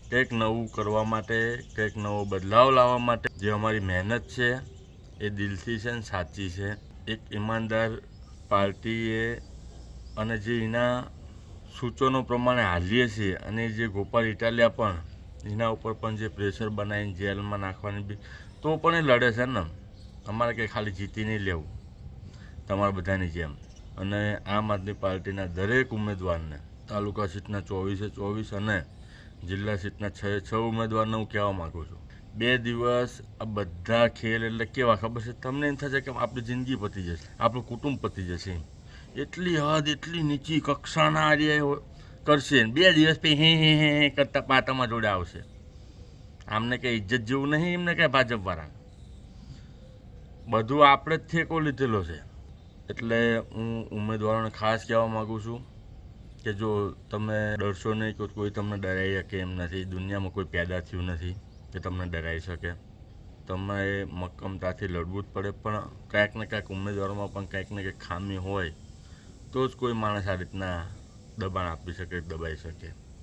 કંઈક નવું કરવા માટે, કંઈક નવો બદલાવ લાવવા માટે જે અમારી મહેનત છે એ દિલથી છે ને સાચી છે. એક ઈમાનદાર પાર્ટીએ અને જે એના સૂચનો પ્રમાણે હાલીએ છીએ અને જે ગોપાલ ઇટાલિયા પણ એના ઉપર પણ જે પ્રેશર બનાવીને જેલમાં નાખવાની બી તો પણ એ લડે છે ને. અમારે કંઈ ખાલી જીતી નહીં લેવું તમારા બધાની જેમ. અને આમ આદમી પાર્ટીના દરેક ઉમેદવારને તાલુકા સીટના 24 અને જિલ્લા સીટના 6 ઉમેદવારને હું કહેવા માગું છું, 2 દિવસ આ બધા ખેલ એટલે કેવા ખબર છે તમને? એમ થશે કે આપણી જિંદગી પતી જશે, આપણું કુટુંબ પતી જશે. એટલી હદ, એટલી નીચી કક્ષાના જે કરશે. 2 દિવસ પછી હે કરતા પાટામાં જોડે આવશે. આમને કંઈ ઇજ્જત જેવું નહીં, એમને કંઈ ભાજપવાળા બધું આપણે જ ઠેકો લીધેલો છે. એટલે હું ઉમેદવારોને ખાસ કહેવા માગું છું કે જો તમે ડરશો નહીં કે કોઈ તમને ડરાવી શકે એમ નથી. દુનિયામાં કોઈ પેદા થયું નથી કે તમને ડરાવી શકે. તમારે મક્કમતાથી લડવું જ પડે, પણ ક્યાંક ને ક્યાંક ઉમેદવારોમાં પણ ક્યાંક ને ક્યાંક ખામી હોય તો જ કોઈ માણસ આ રીતના દબાણ આપી શકે, દબાઈ શકે.